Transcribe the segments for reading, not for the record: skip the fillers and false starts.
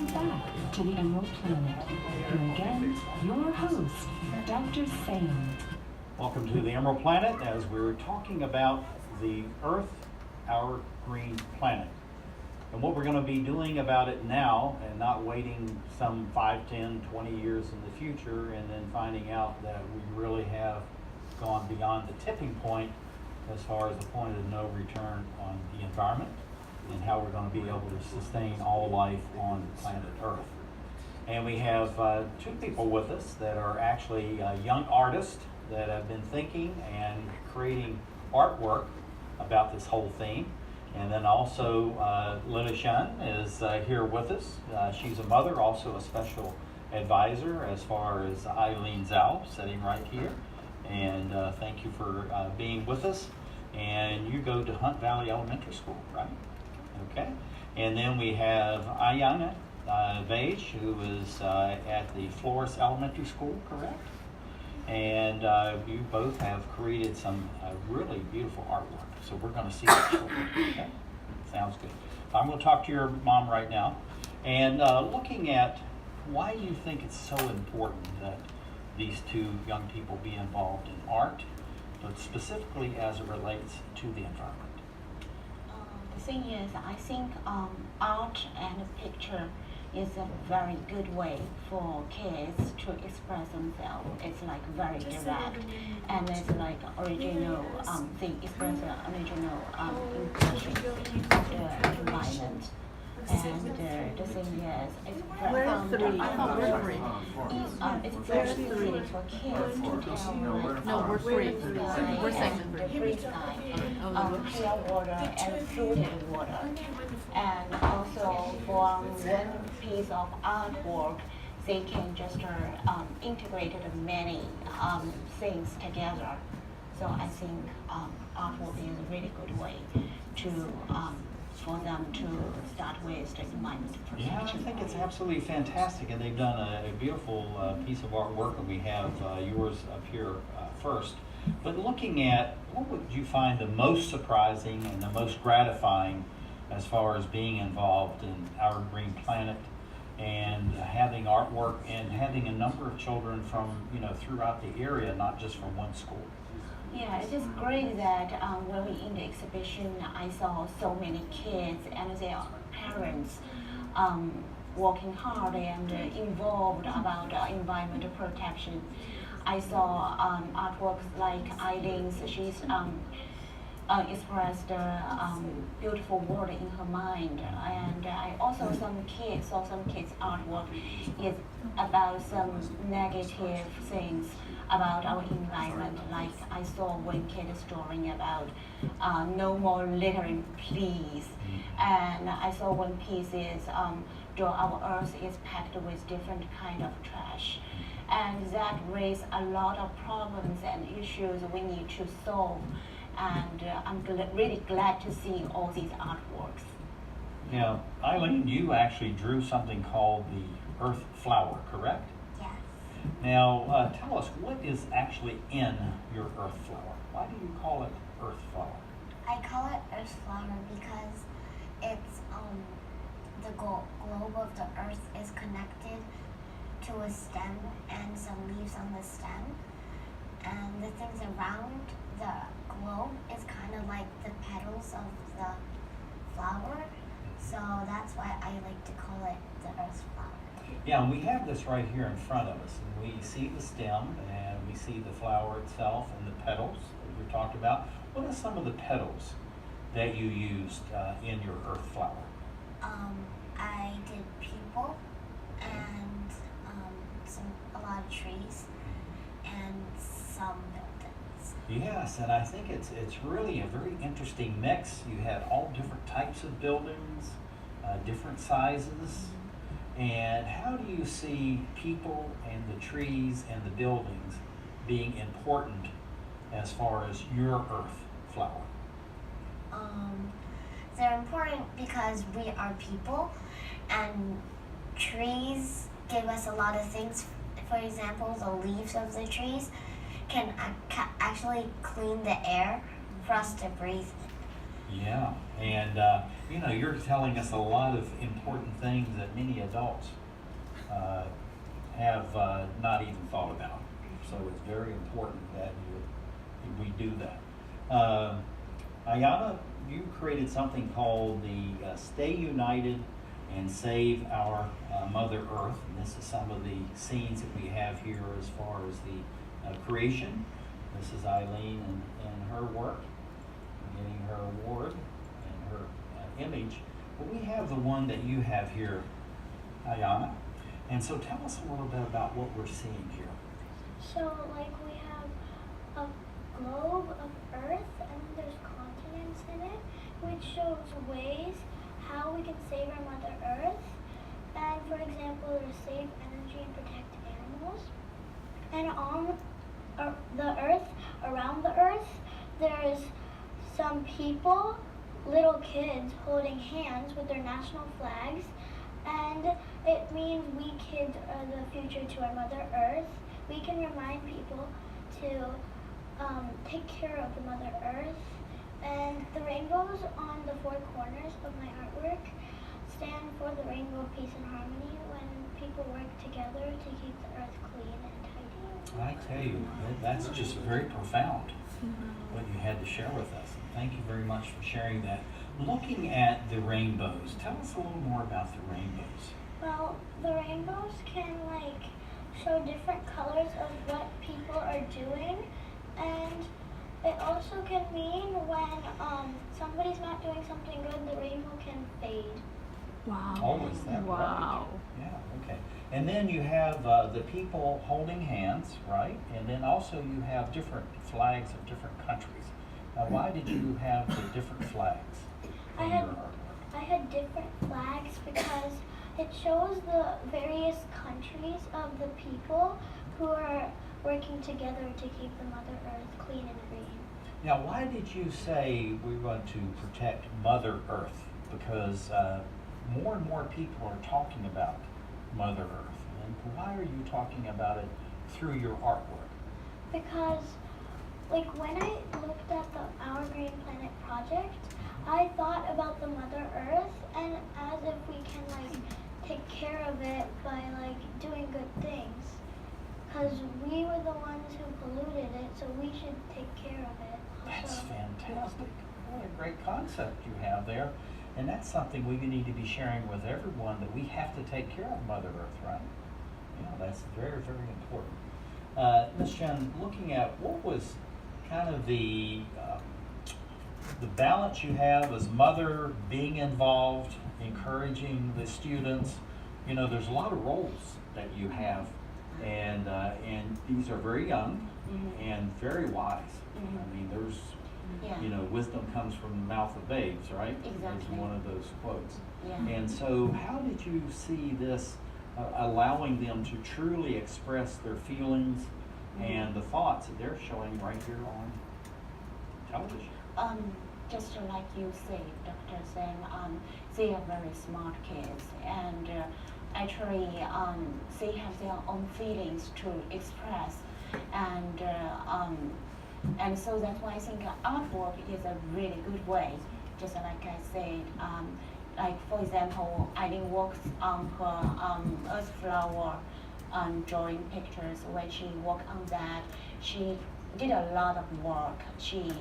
Welcome back to the Emerald Planet. Here again, your host, Dr. Sam. Welcome to the Emerald Planet as we're talking about the Earth, our green planet. And what we're going to be doing about it now and not waiting some 5, 10, 20 years in the future and then finding out that we really have gone beyond the tipping point as far as the point of no return on the environment and how we're going to be able to sustain all life on planet Earth. And we have two people with us that are actually young artists that have been thinking and creating artwork about this whole theme. And then also Lily Shun is here with us. She's a mother, also a special advisor as far as Eileen Zhao, sitting right here. And thank you for being with us. And you go to Hunt Valley Elementary School, right? Okay. And then we have Aiyana Vage, who is at the Flores Elementary School, correct? And you both have created some really beautiful artwork. So we're going to see that shortly. Okay? Sounds good. I'm going to talk to your mom right now. And looking at why you think it's so important that these two young people be involved in art, but specifically as it relates to the environment. The thing is, I think art and picture is a very good way for kids to express themselves. It's like very direct, and it's like original. They express the original impression of the environment. And the thing is, it's very it's very easy for kids to tell No, we're free. We're segment the free sky, clear water and fluid water. And also for one piece of artwork, they can just integrate many things together. So I think artwork is a really good way to for them to start with the environment protection. Yeah, I think it's absolutely fantastic, and they've done a beautiful piece of artwork, and we have yours up here first. But looking at, what would you find the most surprising and the most gratifying as far as being involved in our green planet and having artwork and having a number of children from, throughout the area, not just from one school? Yeah, it is great that when we in the exhibition, I saw so many kids and their parents working hard and involved about environmental protection. I saw artworks like Eileen's. She's expressed beautiful word in her mind, and I also saw some kids artwork is about some negative things about our environment. Like I saw one kid drawing about no more littering, please. And I saw one piece is draw our earth is packed with different kind of trash. And that raised a lot of problems and issues we need to solve. And I'm really glad to see all these artworks. Now, Eileen, you actually drew something called the Earth Flower, correct? Yes. Now, tell us, what is actually in your Earth Flower? Why do you call it Earth Flower? I call it Earth flower because it's the globe of the Earth is connected to a stem and some leaves on the stem, and the things around the globe is kind of like the petals of the flower, so that's why I like to call it the Earth flower. Yeah, and we have this right here in front of us, and we see the stem, and we see the flower itself and the petals that you talked about. What are some of the petals that you used in your Earth flower? I did people and a lot of trees and some buildings. Yes, and I think it's really a very interesting mix. You had all different types of buildings, different sizes. And how do you see people and the trees and the buildings being important as far as your Earth flower? They're important because we are people, and trees give us a lot of things. For example, the leaves of the trees can actually clean the air for us to breathe. Yeah, and you know, you're telling us a lot of important things that many adults have not even thought about. So it's very important that we do that. Aiyana, you created something called the Stay United and Save Our Mother Earth. And this is some of the scenes that we have here as far as the creation. This is Eileen and her work, getting her award and her image. But we have the one that you have here, Aiyana. And so tell us a little bit about what we're seeing here. So, like, we have a globe of Earth, and there's continents in it, which shows ways how we can save our Mother Earth. And, for example, to save energy and protect animals. And on the Earth, around the Earth, there's some people, little kids, holding hands with their national flags. And it means we kids are the future to our Mother Earth. We can remind people to take care of the Mother Earth. And the rainbows on the four corners of my artwork stand for the rainbow of peace and harmony when people work together to keep the earth clean and tidy. I tell you, that's just very profound, what you had to share with us. And thank you very much for sharing that. Looking at the rainbows, tell us a little more about the rainbows. Well, the rainbows can show different colors of what people are doing, and it also can mean when somebody's not doing something good, the rainbow can fade. Wow. Always that way. Wow. Yeah, okay. And then you have the people holding hands, right? And then also you have different flags of different countries. Now, why did you have the different flags in your artwork? I had different flags because it shows the various countries of the people who are working together to keep the Mother Earth clean and green. Now, why did you say we want to protect Mother Earth? Because more and more people are talking about Mother Earth. And why are you talking about it through your artwork? Because, when I looked at the Our Green Planet project, I thought about the Mother Earth, and as if we can, take care of it by, doing good things. Because we were the ones who polluted it, so we should take care of it. That's fantastic. What a great concept you have there. And that's something we need to be sharing with everyone, that we have to take care of Mother Earth, right? Yeah, that's very, very important. Ms. Chen, looking at what was kind of the balance you have as mother being involved, encouraging the students. You know, there's a lot of roles that you have, and these are very young and very wise. I mean, there's, you know, wisdom comes from the mouth of babes, right? Exactly. Is one of those quotes. Yeah. And so how did you see this allowing them to truly express their feelings and the thoughts that they're showing right here on television? Just like you said, Dr. Sam, they are very smart kids, and actually they have their own feelings to express, and so that's why I think artwork is a really good way. Just like I said, like for example, Eileen works on her earth flower drawing pictures. When she worked on that, she did a lot of work. She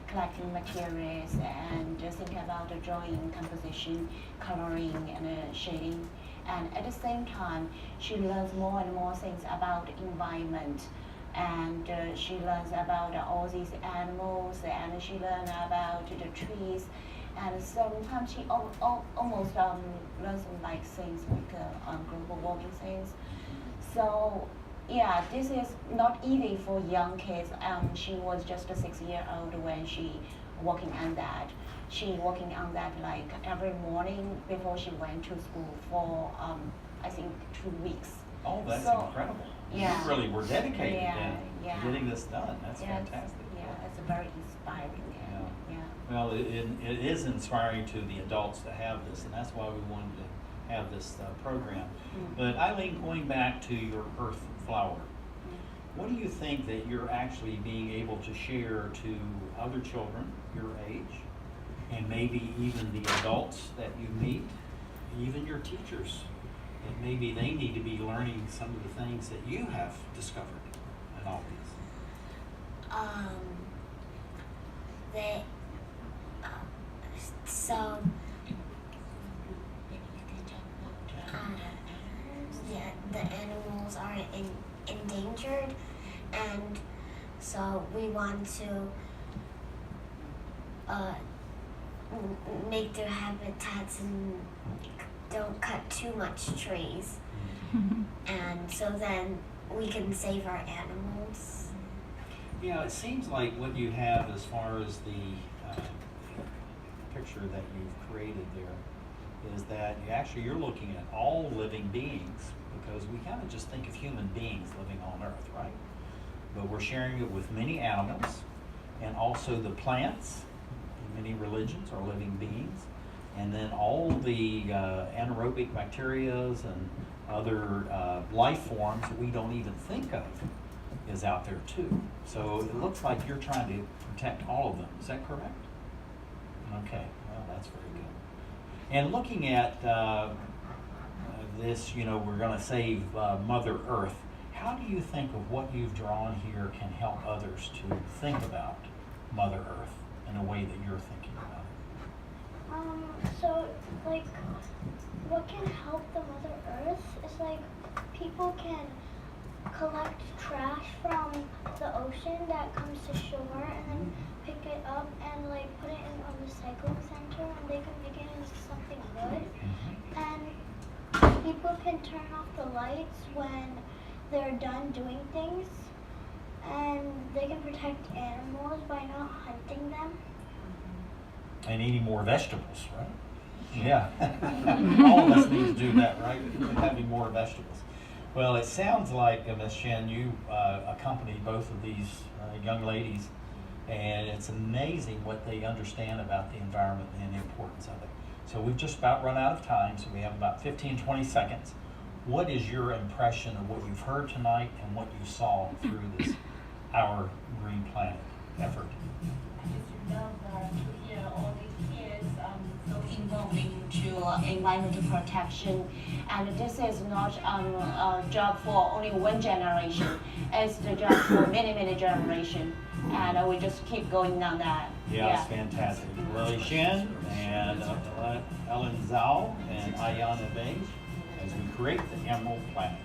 collecting materials and think about the drawing, composition, coloring, and shading. And at the same time, she learns more and more things about environment. And she learns about all these animals, and she learns about the trees. And sometimes she almost learns like things like global warming things. So yeah, this is not easy for young kids. She was just 6 years old when she working on that. She working on that like every morning before she went to school for I think 2 weeks. Oh, that's So, incredible. yeah. You really were dedicated Yeah, to yeah. getting this done. That's fantastic. Yeah, it's very inspiring. Yeah. Yeah. Well, it is inspiring to the adults to have this, and that's why we wanted to have this program. But Eileen, going back to your earth flower, what do you think that you're actually being able to share to other children your age, and maybe even the adults that you meet, even your teachers, that maybe they need to be learning some of the things that you have discovered in all these? They, so, yeah, the animals are endangered, and so we want to make their habitats and don't cut too much trees, and so then we can save our animals. Yeah, it seems like what you have as far as the picture that you've created there is that you're looking at all living beings, because we kind of just think of human beings living on Earth, right? But we're sharing it with many animals, and also the plants. Many religions are living beings, and then all the anaerobic bacterias and other life forms that we don't even think of is out there too. So it looks like you're trying to protect all of them. Is that correct? Okay, well, that's very good. And looking at this, we're going to save Mother Earth. How do you think of what you've drawn here can help others to think about Mother Earth in a way that you're thinking about it? So, like, what can help the Mother Earth is, like, people can collect trash from the ocean that comes to shore and then pick it up and, like, put it in a recycling center, and they can make it into something good. And people can turn off the lights when they're done doing things, and they can protect animals by not hunting them. And eating more vegetables, right? Yeah. All of us need to do that, right? Having more vegetables. Well, it sounds like, Ms. Shen, you accompanied both of these young ladies, and it's amazing what they understand about the environment and the importance of it. So we've just about run out of time, so we have about 15, 20 seconds. What is your impression of what you've heard tonight and what you saw through this Our Green Planet effort? I just love to hear all the kids so involved into environmental protection, and this is not a job for only one generation. It's the job for many, many generations, and we just keep going on that. Yeah, it's fantastic. Lily Shen and Ellen Zhao and Aiyana Beige as we create the Emerald Planet.